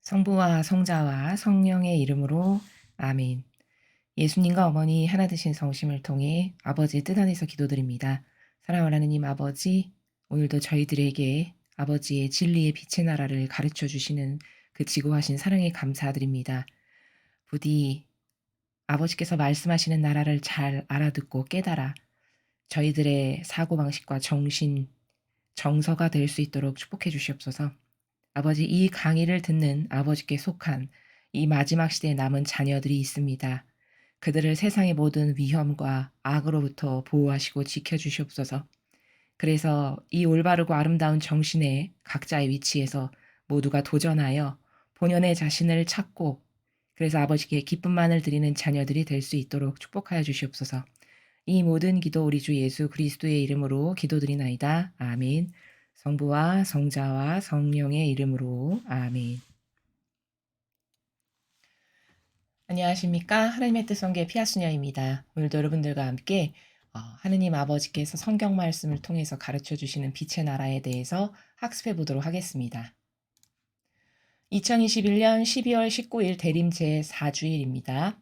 성부와 성자와 성령의 이름으로 아멘. 예수님과 어머니 하나 되신 성심을 통해 아버지의 뜻 안에서 기도드립니다. 사랑하는 하나님 아버지, 오늘도 저희들에게 아버지의 진리의 빛의 나라를 가르쳐 주시는 그 지고하신 사랑에 감사드립니다. 부디 아버지께서 말씀하시는 나라를 잘 알아듣고 깨달아 저희들의 사고방식과 정신, 정서가 될 수 있도록 축복해 주시옵소서. 아버지, 이 강의를 듣는 아버지께 속한 이 마지막 시대에 남은 자녀들이 있습니다. 그들을 세상의 모든 위험과 악으로부터 보호하시고 지켜주시옵소서. 그래서 이 올바르고 아름다운 정신의 각자의 위치에서 모두가 도전하여 본연의 자신을 찾고, 그래서 아버지께 기쁨만을 드리는 자녀들이 될 수 있도록 축복하여 주시옵소서. 이 모든 기도 우리 주 예수 그리스도의 이름으로 기도드리나이다. 아멘. 성부와 성자와 성령의 이름으로 아멘. 안녕하십니까? 하나님의 뜻 성교의 피아수녀입니다. 오늘도 여러분들과 함께 하느님 아버지께서 성경 말씀을 통해서 가르쳐 주시는 빛의 나라에 대해서 학습해 보도록 하겠습니다. 2021년 12월 19일 대림 제4주일입니다.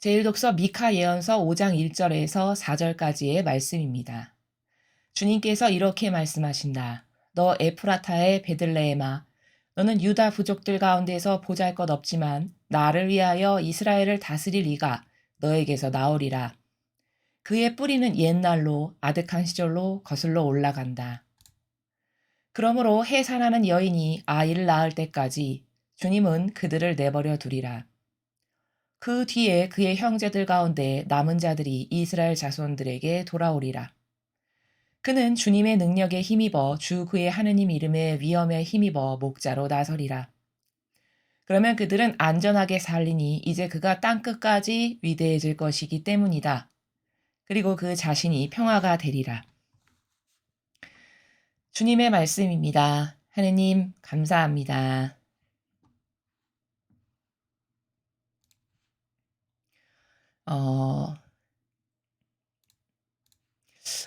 제1독서 미카 예언서 5장 1절에서 4절까지의 말씀입니다. 주님께서 이렇게 말씀하신다. 너 에프라타의 베들레헴아, 너는 유다 부족들 가운데서 보잘것없지만 나를 위하여 이스라엘을 다스릴 이가 너에게서 나오리라. 그의 뿌리는 옛날로 아득한 시절로 거슬러 올라간다. 그러므로 해산하는 여인이 아이를 낳을 때까지 주님은 그들을 내버려 두리라. 그 뒤에 그의 형제들 가운데 남은 자들이 이스라엘 자손들에게 돌아오리라. 그는 주님의 능력에 힘입어 주 그의 하느님 이름의 위엄에 힘입어 목자로 나서리라. 그러면 그들은 안전하게 살리니 이제 그가 땅끝까지 위대해질 것이기 때문이다. 그리고 그 자신이 평화가 되리라. 주님의 말씀입니다. 하느님 감사합니다.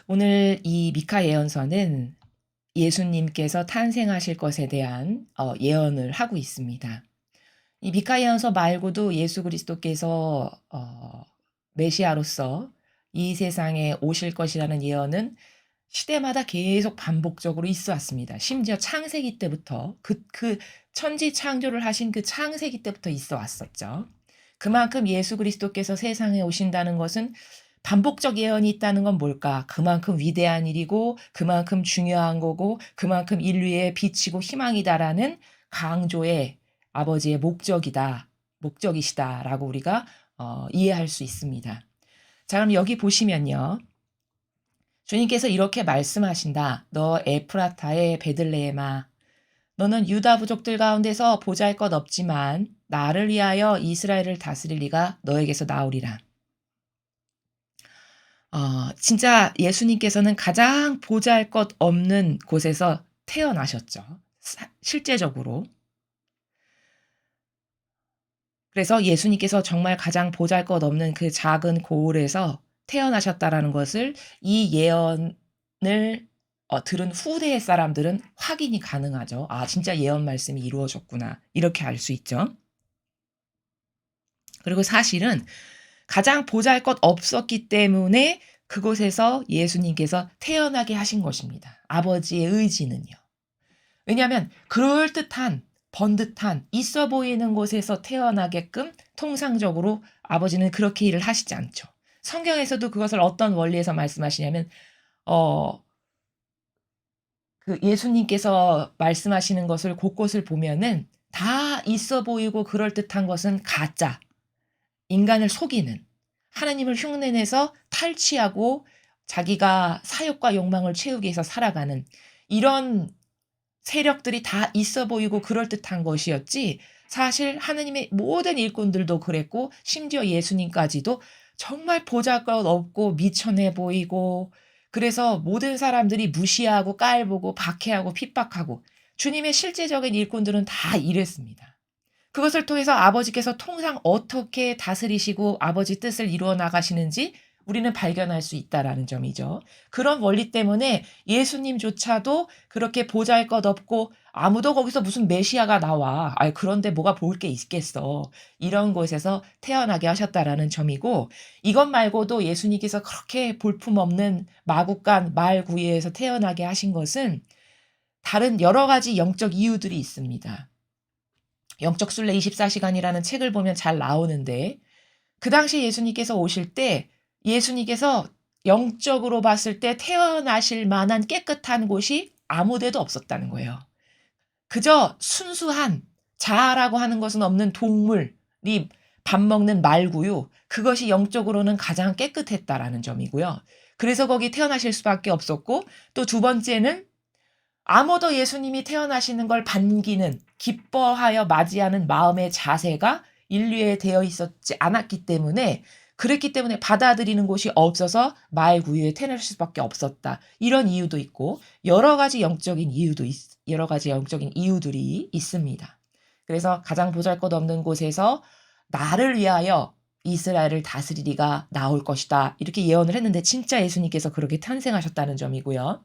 오늘 이 미카 예언서는 예수님께서 탄생하실 것에 대한 예언을 하고 있습니다. 이 미카 예언서 말고도 예수 그리스도께서 메시아로서 이 세상에 오실 것이라는 예언은 시대마다 계속 반복적으로 있어 왔습니다. 심지어 창세기 때부터 그 천지 창조를 하신 그 창세기 때부터 있어 왔었죠. 그만큼 예수 그리스도께서 세상에 오신다는 것은 반복적 예언이 있다는 건 뭘까? 그만큼 위대한 일이고 그만큼 중요한 거고 그만큼 인류의 빛이고 희망이다라는 강조의 아버지의 목적이시다라고 우리가 이해할 수 있습니다. 자, 그럼 여기 보시면요. 주님께서 이렇게 말씀하신다. 너 에프라타의 베들레헴아, 너는 유다 부족들 가운데서 보잘것 없지만 나를 위하여 이스라엘을 다스릴 리가 너에게서 나오리라. 진짜 예수님께서는 가장 보잘것 없는 곳에서 태어나셨죠. 실제적으로. 그래서 예수님께서 정말 가장 보잘것 없는 그 작은 고을에서 태어나셨다라는 것을 이 예언을 들은 후대의 사람들은 확인이 가능하죠. 아, 진짜 예언 말씀이 이루어졌구나. 이렇게 알 수 있죠. 그리고 사실은 가장 보잘것 없었기 때문에 그곳에서 예수님께서 태어나게 하신 것입니다. 아버지의 의지는요. 왜냐하면 그럴듯한 번듯한 있어 보이는 곳에서 태어나게끔 통상적으로 아버지는 그렇게 일을 하시지 않죠. 성경에서도 그것을 어떤 원리에서 말씀하시냐면 그 예수님께서 말씀하시는 것을 곳곳을 보면은 다 있어 보이고 그럴듯한 것은 가짜, 인간을 속이는, 하나님을 흉내내서 탈취하고 자기가 사욕과 욕망을 채우기 위해서 살아가는 이런 세력들이 다 있어 보이고 그럴듯한 것이었지, 사실 하느님의 모든 일꾼들도 그랬고 심지어 예수님까지도 정말 보잘것없고 미천해 보이고, 그래서 모든 사람들이 무시하고 깔보고 박해하고 핍박하고, 주님의 실제적인 일꾼들은 다 이랬습니다. 그것을 통해서 아버지께서 통상 어떻게 다스리시고 아버지 뜻을 이루어 나가시는지 우리는 발견할 수 있다라는 점이죠. 그런 원리 때문에 예수님조차도 그렇게 보잘것없고 아무도 거기서 무슨 메시아가 나와. 아이, 그런데 뭐가 볼 게 있겠어. 이런 곳에서 태어나게 하셨다라는 점이고, 이것 말고도 예수님께서 그렇게 볼품없는 마국간 말구유에서 태어나게 하신 것은 다른 여러 가지 영적 이유들이 있습니다. 영적 순례 24시간이라는 책을 보면 잘 나오는데, 그 당시 예수님께서 오실 때 예수님께서 영적으로 봤을 때 태어나실 만한 깨끗한 곳이 아무 데도 없었다는 거예요. 그저 순수한 자아라고 하는 것은 없는 동물이 밥 먹는 말구유, 그것이 영적으로는 가장 깨끗했다라는 점이고요. 그래서 거기 태어나실 수밖에 없었고, 또 두 번째는 아무도 예수님이 태어나시는 걸 반기는, 기뻐하여 맞이하는 마음의 자세가 인류에 되어 있었지 않았기 때문에, 그랬기 때문에 받아들이는 곳이 없어서 말구유에 태어나실 수밖에 없었다. 이런 이유도 있고 여러 가지 영적인 이유들이 있습니다. 그래서 가장 보잘것없는 곳에서 나를 위하여 이스라엘을 다스리리가 나올 것이다. 이렇게 예언을 했는데 진짜 예수님께서 그렇게 탄생하셨다는 점이고요.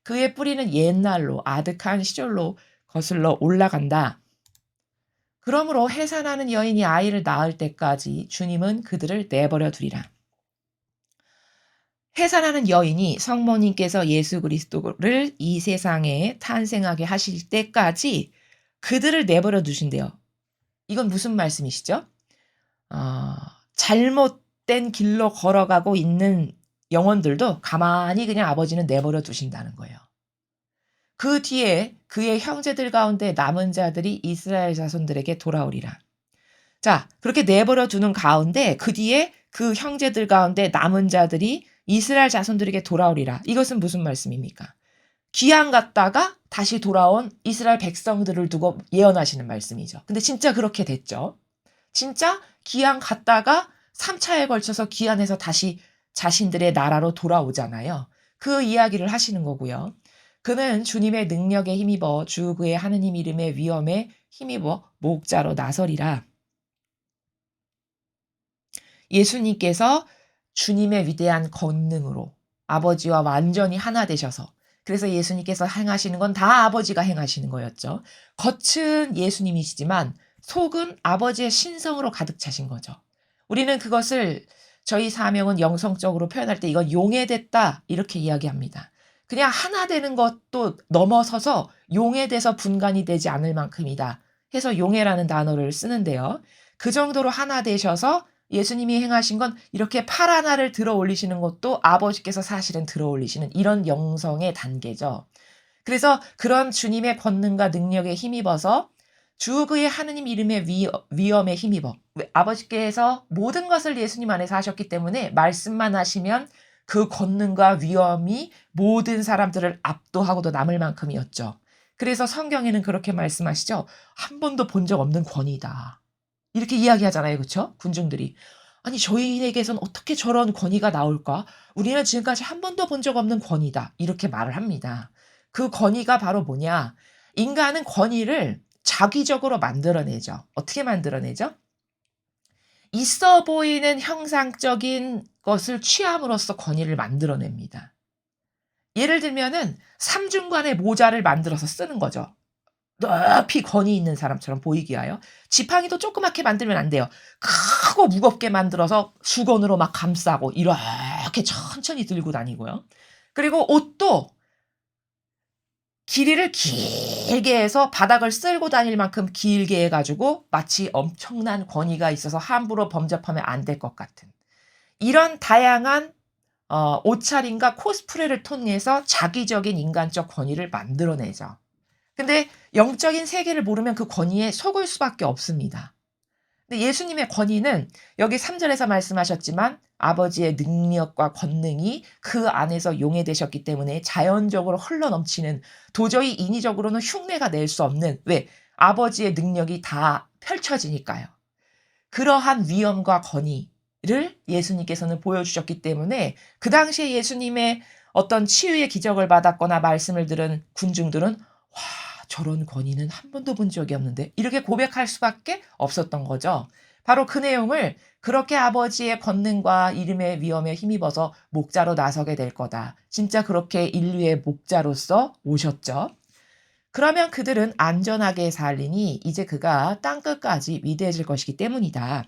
그의 뿌리는 옛날로 아득한 시절로 거슬러 올라간다. 그러므로 해산하는 여인이 아이를 낳을 때까지 주님은 그들을 내버려 두리라. 해산하는 여인이 성모님께서 예수 그리스도를 이 세상에 탄생하게 하실 때까지 그들을 내버려 두신대요. 이건 무슨 말씀이시죠? 잘못된 길로 걸어가고 있는 영혼들도 가만히 그냥 아버지는 내버려 두신다는 거예요. 그 뒤에 그의 형제들 가운데 남은 자들이 이스라엘 자손들에게 돌아오리라. 자, 그렇게 내버려 두는 가운데 그 뒤에 그 형제들 가운데 남은 자들이 이스라엘 자손들에게 돌아오리라. 이것은 무슨 말씀입니까? 귀양 갔다가 다시 돌아온 이스라엘 백성들을 두고 예언하시는 말씀이죠. 근데 진짜 그렇게 됐죠. 진짜 귀양 갔다가 3차에 걸쳐서 귀환해서 다시 자신들의 나라로 돌아오잖아요. 그 이야기를 하시는 거고요. 그는 주님의 능력에 힘입어 주 그의 하느님 이름의 위엄에 힘입어 목자로 나서리라. 예수님께서 주님의 위대한 권능으로 아버지와 완전히 하나 되셔서, 그래서 예수님께서 행하시는 건 다 아버지가 행하시는 거였죠. 겉은 예수님이시지만 속은 아버지의 신성으로 가득 차신 거죠. 우리는 그것을 저희 사명은 영성적으로 표현할 때 이건 용해됐다 이렇게 이야기합니다. 그냥 하나 되는 것도 넘어서서 용해돼서 분간이 되지 않을 만큼이다 해서 용해라는 단어를 쓰는데요. 그 정도로 하나 되셔서 예수님이 행하신 건 이렇게 팔 하나를 들어 올리시는 것도 아버지께서 사실은 들어 올리시는 이런 영성의 단계죠. 그래서 그런 주님의 권능과 능력에 힘입어서 주 그의 하느님 이름의 위엄에 힘입어, 아버지께서 모든 것을 예수님 안에서 하셨기 때문에 말씀만 하시면 그 권능과 위엄이 모든 사람들을 압도하고도 남을 만큼이었죠. 그래서 성경에는 그렇게 말씀하시죠. 한 번도 본 적 없는 권위다. 이렇게 이야기하잖아요. 그렇죠? 군중들이. 아니 저희에게선 어떻게 저런 권위가 나올까? 우리는 지금까지 한 번도 본 적 없는 권위다. 이렇게 말을 합니다. 그 권위가 바로 뭐냐? 인간은 권위를 자기적으로 만들어내죠. 어떻게 만들어내죠? 있어 보이는 형상적인 것을 취함으로써 권위를 만들어냅니다. 예를 들면은 삼중관의 모자를 만들어서 쓰는 거죠. 높이 권위 있는 사람처럼 보이기 위하여. 지팡이도 조그맣게 만들면 안 돼요. 크고 무겁게 만들어서 수건으로 막 감싸고 이렇게 천천히 들고 다니고요. 그리고 옷도 길이를 길게 해서 바닥을 쓸고 다닐 만큼 길게 해가지고 마치 엄청난 권위가 있어서 함부로 범접하면 안 될 것 같은 이런 다양한 옷차림과 코스프레를 통해서 자기적인 인간적 권위를 만들어내죠. 근데 영적인 세계를 모르면 그 권위에 속을 수밖에 없습니다. 근데 예수님의 권위는 여기 3절에서 말씀하셨지만 아버지의 능력과 권능이 그 안에서 용해되셨기 때문에 자연적으로 흘러넘치는, 도저히 인위적으로는 흉내가 낼 수 없는, 왜? 아버지의 능력이 다 펼쳐지니까요. 그러한 위엄과 권위를 예수님께서는 보여주셨기 때문에 그 당시에 예수님의 어떤 치유의 기적을 받았거나 말씀을 들은 군중들은 와, 저런 권위는 한 번도 본 적이 없는데 이렇게 고백할 수밖에 없었던 거죠. 바로 그 내용을 그렇게 아버지의 권능과 이름의 위엄에 힘입어서 목자로 나서게 될 거다. 진짜 그렇게 인류의 목자로서 오셨죠. 그러면 그들은 안전하게 살리니 이제 그가 땅끝까지 위대해질 것이기 때문이다.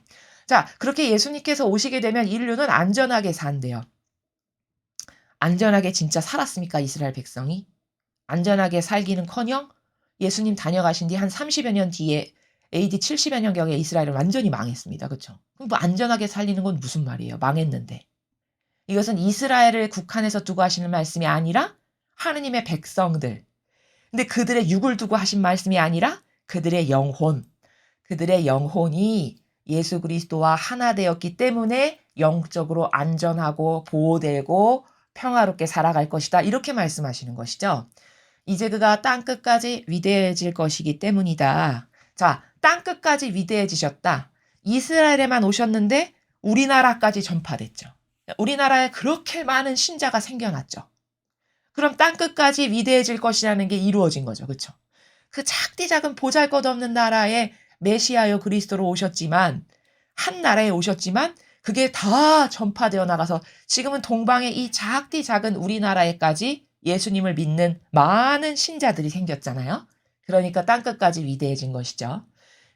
자, 그렇게 예수님께서 오시게 되면 인류는 안전하게 산대요. 안전하게 진짜 살았습니까? 이스라엘 백성이? 안전하게 살기는커녕 예수님 다녀가신 뒤 한 30여 년 뒤에 AD 70여 년경에 이스라엘은 완전히 망했습니다. 그렇죠? 그럼 뭐 안전하게 살리는 건 무슨 말이에요? 망했는데. 이것은 이스라엘을 국한해서 두고 하시는 말씀이 아니라 하느님의 백성들. 근데 그들의 육을 두고 하신 말씀이 아니라 그들의 영혼. 그들의 영혼이 예수 그리스도와 하나 되었기 때문에 영적으로 안전하고 보호되고 평화롭게 살아갈 것이다. 이렇게 말씀하시는 것이죠. 이제 그가 땅끝까지 위대해질 것이기 때문이다. 자, 땅끝까지 위대해지셨다. 이스라엘에만 오셨는데 우리나라까지 전파됐죠. 우리나라에 그렇게 많은 신자가 생겨났죠. 그럼 땅끝까지 위대해질 것이라는 게 이루어진 거죠. 그렇죠? 그 작디 작은 보잘것없는 나라에 메시아여 그리스도로 오셨지만 한 나라에 오셨지만 그게 다 전파되어 나가서 지금은 동방의 이 작디 작은 우리나라에까지 예수님을 믿는 많은 신자들이 생겼잖아요. 그러니까 땅끝까지 위대해진 것이죠.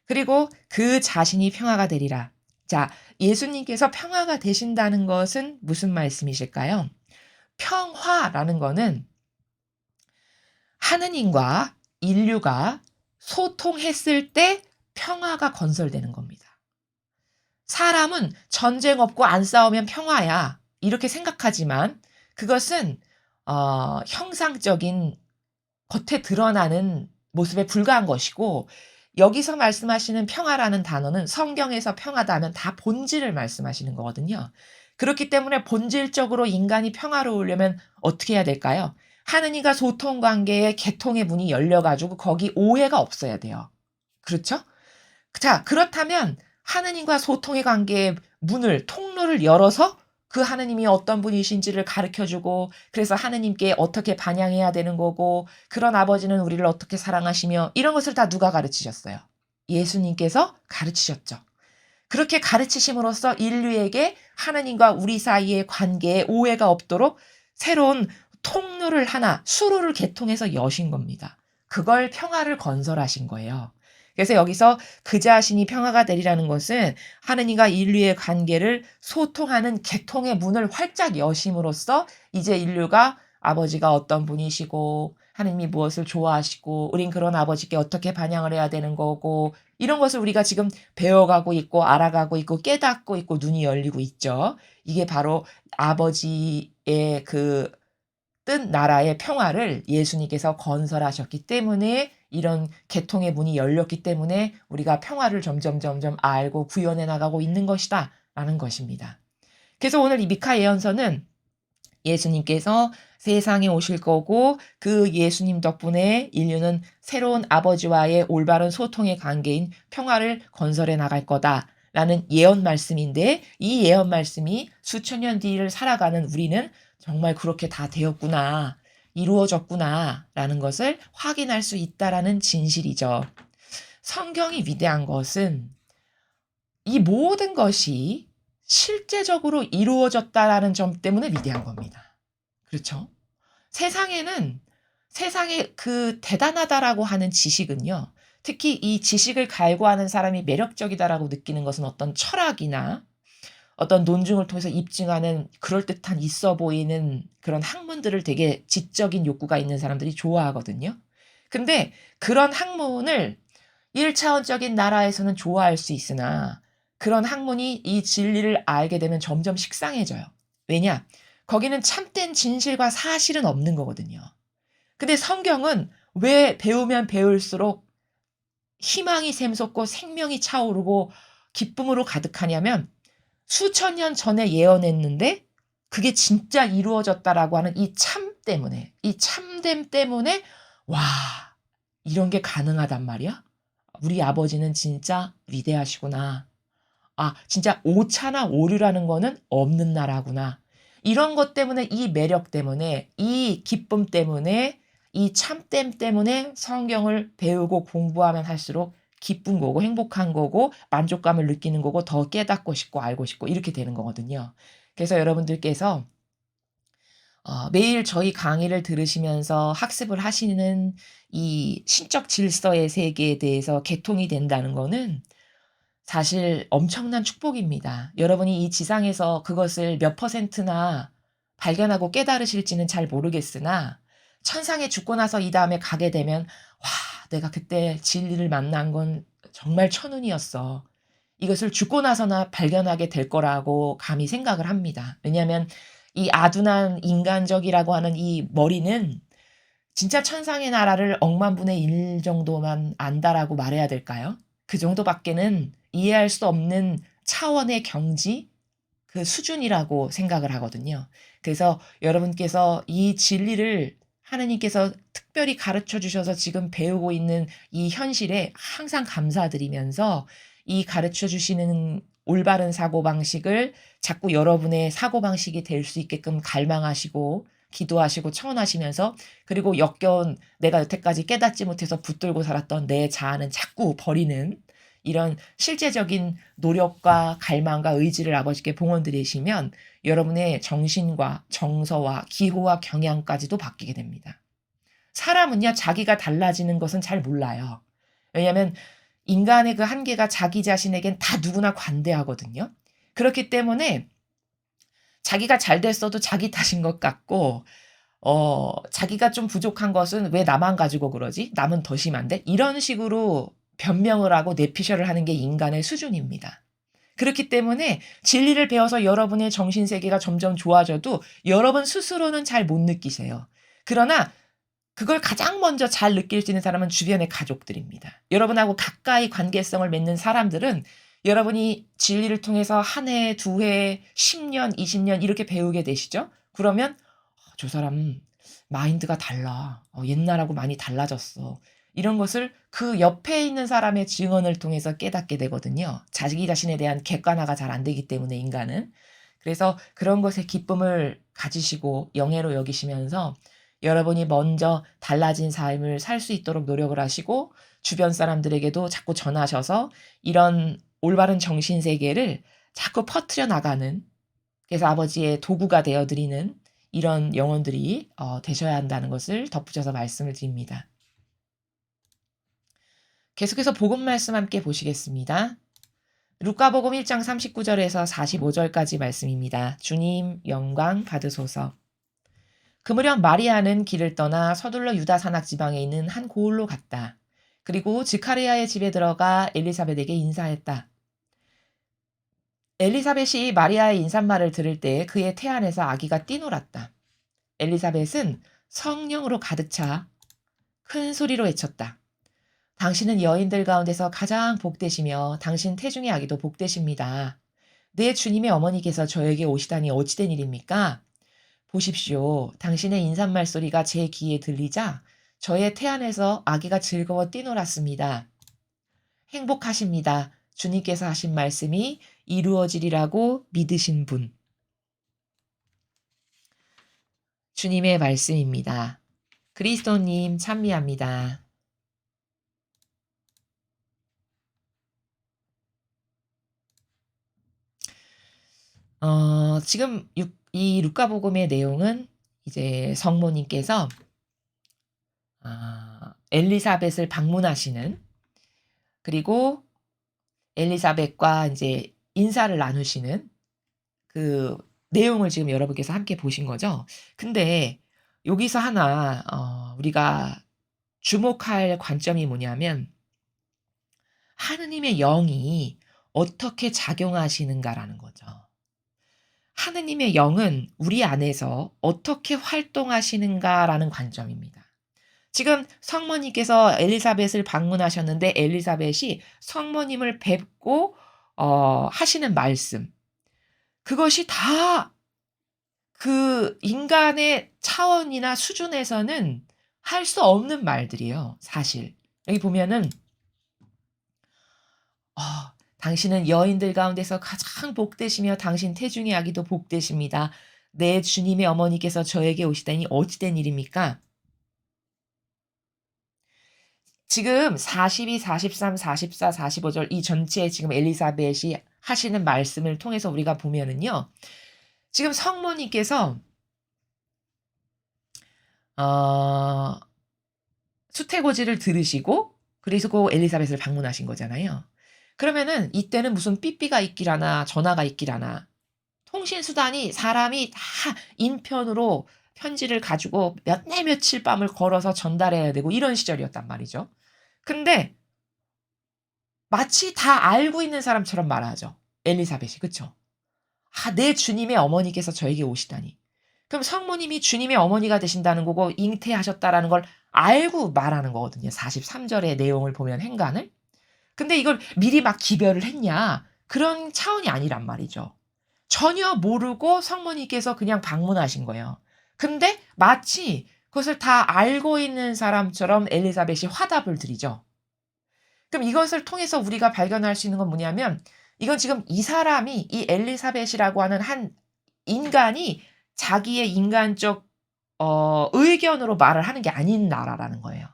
그리고 그 자신이 평화가 되리라. 자, 예수님께서 평화가 되신다는 것은 무슨 말씀이실까요? 평화라는 거는 하느님과 인류가 소통했을 때 평화가 건설되는 겁니다. 사람은 전쟁 없고 안 싸우면 평화야. 이렇게 생각하지만 그것은 형상적인 겉에 드러나는 모습에 불과한 것이고 여기서 말씀하시는 평화라는 단어는 성경에서 평화다 하면 다 본질을 말씀하시는 거거든요. 그렇기 때문에 본질적으로 인간이 평화로우려면 어떻게 해야 될까요? 하느님과 소통 관계에 개통의 문이 열려가지고 거기 오해가 없어야 돼요. 그렇죠? 자, 그렇다면 하느님과 소통의 관계의 문을, 통로를 열어서 그 하느님이 어떤 분이신지를 가르쳐주고 그래서 하느님께 어떻게 반향해야 되는 거고 그런 아버지는 우리를 어떻게 사랑하시며 이런 것을 다 누가 가르치셨어요? 예수님께서 가르치셨죠. 그렇게 가르치심으로써 인류에게 하느님과 우리 사이의 관계에 오해가 없도록 새로운 통로를 하나, 수로를 개통해서 여신 겁니다. 그걸 평화를 건설하신 거예요. 그래서 여기서 그 자신이 평화가 되리라는 것은 하느님과 인류의 관계를 소통하는 개통의 문을 활짝 여심으로써 이제 인류가 아버지가 어떤 분이시고 하느님이 무엇을 좋아하시고 우린 그런 아버지께 어떻게 반향을 해야 되는 거고 이런 것을 우리가 지금 배워가고 있고 알아가고 있고 깨닫고 있고 눈이 열리고 있죠. 이게 바로 아버지의 그 뜬 나라의 평화를 예수님께서 건설하셨기 때문에 이런 개통의 문이 열렸기 때문에 우리가 평화를 점점 알고 구현해 나가고 있는 것이다 라는 것입니다. 그래서 오늘 이 미카 예언서는 예수님께서 세상에 오실 거고 그 예수님 덕분에 인류는 새로운 아버지와의 올바른 소통의 관계인 평화를 건설해 나갈 거다라는 예언 말씀인데 이 예언 말씀이 수천 년 뒤를 살아가는 우리는 정말 그렇게 다 되었구나, 이루어졌구나 라는 것을 확인할 수 있다라는 진실이죠. 성경이 위대한 것은 이 모든 것이 실제적으로 이루어졌다라는 점 때문에 위대한 겁니다. 그렇죠? 세상에 그 대단하다라고 하는 지식은요. 특히 이 지식을 갈구하는 사람이 매력적이다라고 느끼는 것은 어떤 철학이나 어떤 논증을 통해서 입증하는 그럴듯한 있어 보이는 그런 학문들을 되게 지적인 욕구가 있는 사람들이 좋아하거든요. 근데 그런 학문을 1차원적인 나라에서는 좋아할 수 있으나 그런 학문이 이 진리를 알게 되면 점점 식상해져요. 왜냐? 거기는 참된 진실과 사실은 없는 거거든요. 근데 성경은 왜 배우면 배울수록 희망이 샘솟고 생명이 차오르고 기쁨으로 가득하냐면 수천 년 전에 예언했는데 그게 진짜 이루어졌다라고 하는 이 참 때문에, 이 참됨 때문에 와, 이런 게 가능하단 말이야? 우리 아버지는 진짜 위대하시구나. 아, 진짜 오차나 오류라는 거는 없는 나라구나. 이런 것 때문에 이 매력 때문에 이 기쁨 때문에 이 참됨 때문에 성경을 배우고 공부하면 할수록 기쁜 거고 행복한 거고 만족감을 느끼는 거고 더 깨닫고 싶고 알고 싶고 이렇게 되는 거거든요. 그래서 여러분들께서 매일 저희 강의를 들으시면서 학습을 하시는 이 신적 질서의 세계에 대해서 개통이 된다는 거는 사실 엄청난 축복입니다. 여러분이 이 지상에서 그것을 몇 퍼센트나 발견하고 깨달으실지는 잘 모르겠으나 천상에 죽고 나서 이 다음에 가게 되면 '와 내가 그때 진리를 만난 건 정말 천운이었어.' 이것을 죽고 나서나 발견하게 될 거라고 감히 생각을 합니다. 왜냐하면 이 아둔한 인간적이라고 하는 이 머리는 진짜 천상의 나라를 억만분의 1 정도만 안다라고 말해야 될까요? 그 정도밖에는 이해할 수 없는 차원의 경지 그 수준이라고 생각을 하거든요. 그래서 여러분께서 이 진리를 하느님께서 특별히 가르쳐 주셔서 지금 배우고 있는 이 현실에 항상 감사드리면서 이 가르쳐 주시는 올바른 사고방식을 자꾸 여러분의 사고방식이 될 수 있게끔 갈망하시고 기도하시고 청원하시면서 그리고 역겨운 내가 여태까지 깨닫지 못해서 붙들고 살았던 내 자아는 자꾸 버리는 이런 실제적인 노력과 갈망과 의지를 아버지께 봉헌드리시면 여러분의 정신과 정서와 기호와 경향까지도 바뀌게 됩니다. 사람은요 자기가 달라지는 것은 잘 몰라요. 왜냐하면 인간의 그 한계가 자기 자신에겐 다 누구나 관대하거든요. 그렇기 때문에 자기가 잘 됐어도 자기 탓인 것 같고 자기가 좀 부족한 것은 '왜 나만 가지고 그러지? 남은 더 심한데?' 이런 식으로 변명을 하고 내피셜을 하는 게 인간의 수준입니다. 그렇기 때문에 진리를 배워서 여러분의 정신 세계가 점점 좋아져도 여러분 스스로는 잘 못 느끼세요. 그러나 그걸 가장 먼저 잘 느낄 수 있는 사람은 주변의 가족들입니다. 여러분하고 가까이 관계성을 맺는 사람들은 여러분이 진리를 통해서 한 해, 두 해, 10년, 20년 이렇게 배우게 되시죠. 그러면 저 사람 마인드가 달라. 옛날하고 많이 달라졌어. 이런 것을 그 옆에 있는 사람의 증언을 통해서 깨닫게 되거든요. 자기 자신에 대한 객관화가 잘 안 되기 때문에 인간은. 그래서 그런 것에 기쁨을 가지시고 영예로 여기시면서 여러분이 먼저 달라진 삶을 살 수 있도록 노력을 하시고 주변 사람들에게도 자꾸 전하셔서 이런 올바른 정신 세계를 자꾸 퍼뜨려 나가는 그래서 아버지의 도구가 되어 드리는 이런 영혼들이 되셔야 한다는 것을 덧붙여서 말씀을 드립니다. 계속해서 복음 말씀 함께 보시겠습니다. 루카복음 1장 39절에서 45절까지 말씀입니다. 주님 영광 받으소서. 그 무렵 마리아는 길을 떠나 서둘러 유다 산악 지방에 있는 한 고을로 갔다. 그리고 지카리아의 집에 들어가 엘리사벳에게 인사했다. 엘리사벳이 마리아의 인사말을 들을 때 그의 태안에서 아기가 뛰놀았다. 엘리사벳은 성령으로 가득 차 큰 소리로 외쳤다. 당신은 여인들 가운데서 가장 복되시며 당신 태중의 아기도 복되십니다. 내 주님의 어머니께서 저에게 오시다니 어찌된 일입니까? 보십시오. 당신의 인사말 소리가 제 귀에 들리자 저의 태안에서 아기가 즐거워 뛰놀았습니다. 행복하십니다. 주님께서 하신 말씀이 이루어지리라고 믿으신 분. 주님의 말씀입니다. 그리스도님 찬미합니다. 지금 이 루카복음의 내용은 이제 성모님께서 엘리사벳을 방문하시는 그리고 엘리사벳과 이제 인사를 나누시는 그 내용을 지금 여러분께서 함께 보신 거죠. 근데 여기서 하나 우리가 주목할 관점이 뭐냐면 하느님의 영이 어떻게 작용하시는가라는 거죠. 하느님의 영은 우리 안에서 어떻게 활동하시는가라는 관점입니다. 지금 성모님께서 엘리사벳을 방문하셨는데 엘리사벳이 성모님을 뵙고 하시는 말씀 그것이 다 그 인간의 차원이나 수준에서는 할 수 없는 말들이에요 사실. 여기 보면은 당신은 여인들 가운데서 가장 복되시며 당신 태중의 아기도 복되십니다. 내 주님의 어머니께서 저에게 오시다니 어찌된 일입니까? 지금 42, 43, 44, 45절 이 전체 지금 엘리사벳이 하시는 말씀을 통해서 우리가 보면은요. 지금 성모님께서 어 수태고지를 들으시고 그리고 엘리사벳을 방문하신 거잖아요. 그러면은 이때는 무슨 삐삐가 있기라나 전화가 있기라나 통신 수단이 사람이 다 인편으로 편지를 가지고 몇 날 며칠 밤을 걸어서 전달해야 되고 이런 시절이었단 말이죠. 근데 마치 다 알고 있는 사람처럼 말하죠. 엘리사벳이. 그쵸? 내 주님의 어머니께서 저에게 오시다니. 그럼 성모님이 주님의 어머니가 되신다는 거고 잉태하셨다라는 걸 알고 말하는 거거든요. 43절의 내용을 보면 행간을. 근데 이걸 미리 막 기별을 했냐? 그런 차원이 아니란 말이죠. 전혀 모르고 성모님께서 그냥 방문하신 거예요. 근데 마치 그것을 다 알고 있는 사람처럼 엘리사벳이 화답을 드리죠. 그럼 이것을 통해서 우리가 발견할 수 있는 건 뭐냐면 이건 지금 이 사람이 이 엘리사벳이라고 하는 한 인간이 자기의 인간적 의견으로 말을 하는 게 아닌 나라라는 거예요.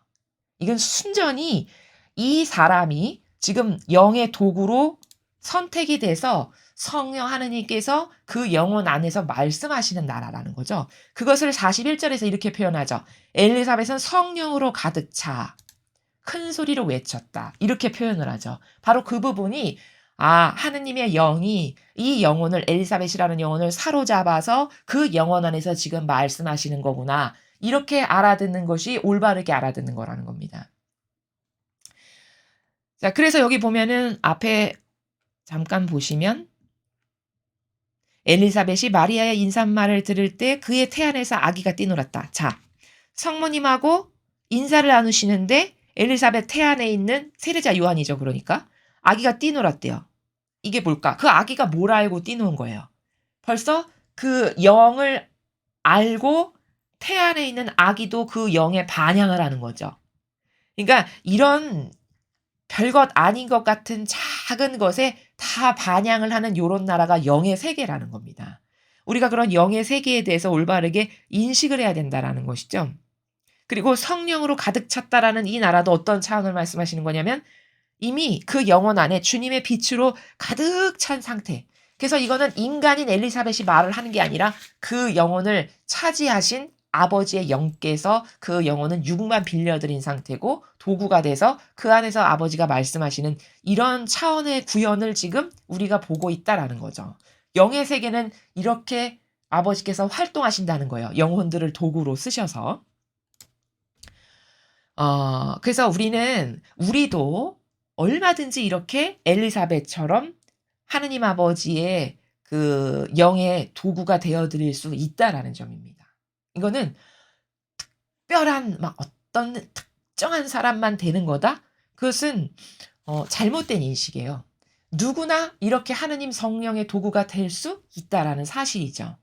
이건 순전히 이 사람이 지금 영의 도구로 선택이 돼서 성령 하느님께서 그 영혼 안에서 말씀하시는 나라라는 거죠. 그것을 41절에서 이렇게 표현하죠. 엘리사벳은 성령으로 가득 차 큰 소리로 외쳤다. 이렇게 표현을 하죠. 바로 그 부분이 하느님의 영이 이 영혼을 엘리사벳이라는 영혼을 사로잡아서 그 영혼 안에서 지금 말씀하시는 거구나. 이렇게 알아듣는 것이 올바르게 알아듣는 거라는 겁니다. 자, 그래서 여기 보면은 앞에 잠깐 보시면 엘리사벳이 마리아의 인사말을 들을 때 그의 태안에서 아기가 뛰놀았다. 자, 성모님하고 인사를 나누시는데 엘리사벳 태안에 있는 세례자 요한이죠. 그러니까 아기가 뛰놀았대요. 이게 뭘까? 그 아기가 뭘 알고 뛰노는 거예요. 벌써 그 영을 알고 태안에 있는 아기도 그 영에 반향을 하는 거죠. 그러니까 이런 별것 아닌 것 같은 작은 것에 다 반향을 하는 요런 나라가 영의 세계라는 겁니다. 우리가 그런 영의 세계에 대해서 올바르게 인식을 해야 된다라는 것이죠. 그리고 성령으로 가득 찼다라는 이 나라도 어떤 차원을 말씀하시는 거냐면 이미 그 영혼 안에 주님의 빛으로 가득 찬 상태. 그래서 이거는 인간인 엘리사벳이 말을 하는 게 아니라 그 영혼을 차지하신 아버지의 영께서 그 영혼은 육만 빌려드린 상태고 도구가 돼서 그 안에서 아버지가 말씀하시는 이런 차원의 구현을 지금 우리가 보고 있다라는 거죠. 영의 세계는 이렇게 아버지께서 활동하신다는 거예요. 영혼들을 도구로 쓰셔서. 그래서 우리도 얼마든지 이렇게 엘리사벳처럼 하느님 아버지의 그 영의 도구가 되어 드릴 수 있다라는 점입니다. 이거는 특별한 막 어떤 특정한 사람만 되는 거다? 그것은 잘못된 인식이에요. 누구나 이렇게 하느님 성령의 도구가 될 수 있다라는 사실이죠.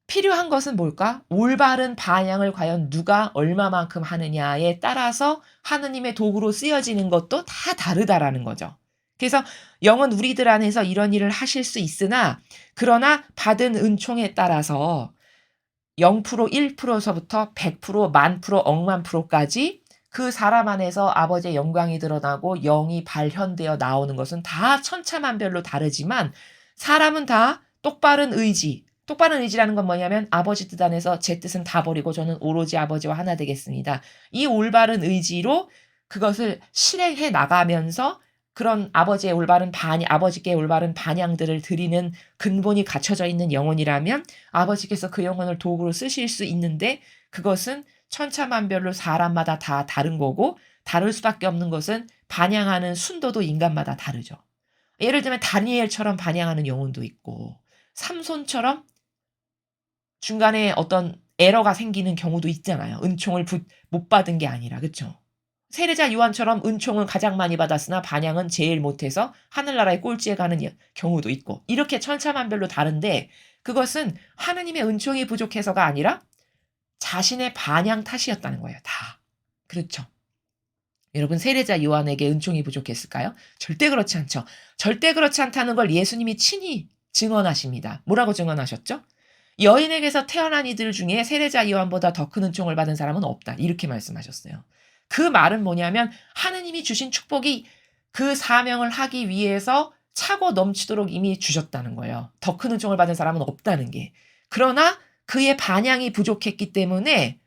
필요한 것은 뭘까? 올바른 반향을 과연 누가 얼마만큼 하느냐에 따라서 하느님의 도구로 쓰여지는 것도 다 다르다라는 거죠. 그래서 영은 우리들 안에서 이런 일을 하실 수 있으나 그러나 받은 은총에 따라서 0%, 1%서부터 100%, 10,000%, 억만 %까지 그 사람 안에서 아버지의 영광이 드러나고 영이 발현되어 나오는 것은 다 천차만별로 다르지만 사람은 다 똑바른 의지라는 건 뭐냐면 아버지 뜻 안에서 제 뜻은 다 버리고 저는 오로지 아버지와 하나 되겠습니다. 이 올바른 의지로 그것을 실행해 나가면서 그런 아버지께 올바른 반향들을 드리는 근본이 갖춰져 있는 영혼이라면 아버지께서 그 영혼을 도구로 쓰실 수 있는데 그것은 천차만별로 사람마다 다 다른 거고 다를 수밖에 없는 것은 반향하는 순도도 인간마다 다르죠. 예를 들면 다니엘처럼 반향하는 영혼도 있고 삼손처럼 중간에 어떤 에러가 생기는 경우도 있잖아요. 은총을 못 받은 게 아니라. 그쵸? 세례자 요한처럼 은총을 가장 많이 받았으나 반향은 제일 못해서 하늘나라의 꼴찌에 가는 경우도 있고 이렇게 천차만별로 다른데 그것은 하느님의 은총이 부족해서가 아니라 자신의 반향 탓이었다는 거예요. 다. 그렇죠. 여러분 세례자 요한에게 은총이 부족했을까요? 절대 그렇지 않죠. 절대 그렇지 않다는 걸 예수님이 친히 증언하십니다. 뭐라고 증언하셨죠? 여인에게서 태어난 이들 중에 세례자 요한보다 더 큰 은총을 받은 사람은 없다. 이렇게 말씀하셨어요. 그 말은 뭐냐면 하느님이 주신 축복이 그 사명을 하기 위해서 차고 넘치도록 이미 주셨다는 거예요. 더 큰 은총을 받은 사람은 없다는 게. 그러나 그의 반향이 부족했기 때문에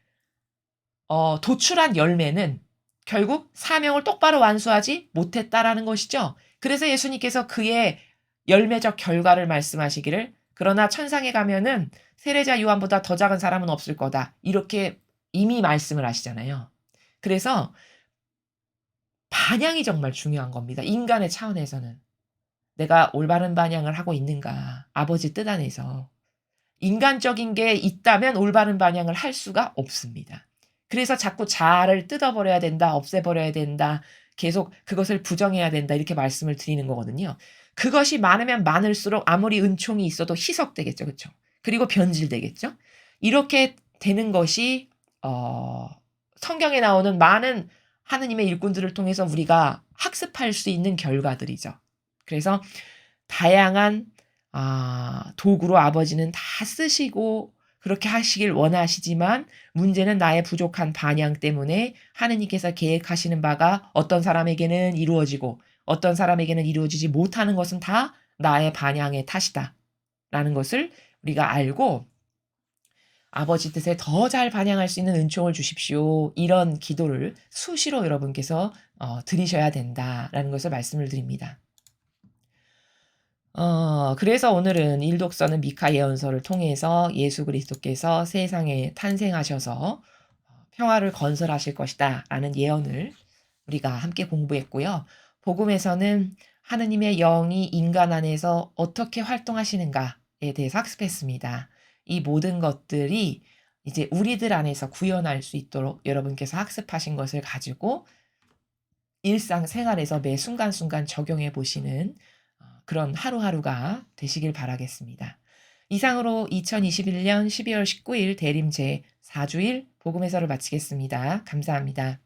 도출한 열매는 결국 사명을 똑바로 완수하지 못했다라는 것이죠. 그래서 예수님께서 그의 열매적 결과를 말씀하시기를 그러나 천상에 가면은 세례자 요한보다 더 작은 사람은 없을 거다. 이렇게 이미 말씀을 하시잖아요. 그래서 반향이 정말 중요한 겁니다. 인간의 차원에서는. 내가 올바른 반향을 하고 있는가. 아버지 뜻 안에서. 인간적인 게 있다면 올바른 반향을 할 수가 없습니다. 그래서 자꾸 자아를 뜯어버려야 된다. 없애버려야 된다. 계속 그것을 부정해야 된다. 이렇게 말씀을 드리는 거거든요. 그것이 많으면 많을수록 아무리 은총이 있어도 희석되겠죠. 그렇죠? 그리고 변질되겠죠. 이렇게 되는 것이 성경에 나오는 많은 하느님의 일꾼들을 통해서 우리가 학습할 수 있는 결과들이죠. 그래서 다양한 도구로 아버지는 다 쓰시고 그렇게 하시길 원하시지만 문제는 나의 부족한 반향 때문에 하느님께서 계획하시는 바가 어떤 사람에게는 이루어지고 어떤 사람에게는 이루어지지 못하는 것은 다 나의 반향의 탓이다. 라는 것을 우리가 알고 아버지 뜻에 더 잘 반향할 수 있는 은총을 주십시오. 이런 기도를 수시로 여러분께서 드리셔야 된다라는 것을 말씀을 드립니다. 그래서 오늘은 일독서는 미카 예언서를 통해서 예수 그리스도께서 세상에 탄생하셔서 평화를 건설하실 것이다 라는 예언을 우리가 함께 공부했고요. 복음에서는 하느님의 영이 인간 안에서 어떻게 활동하시는가에 대해서 학습했습니다. 이 모든 것들이 이제 우리들 안에서 구현할 수 있도록 여러분께서 학습하신 것을 가지고 일상생활에서 매 순간순간 적용해 보시는 그런 하루하루가 되시길 바라겠습니다. 이상으로 2021년 12월 19일 대림 제4주일 복음 해설을 마치겠습니다. 감사합니다.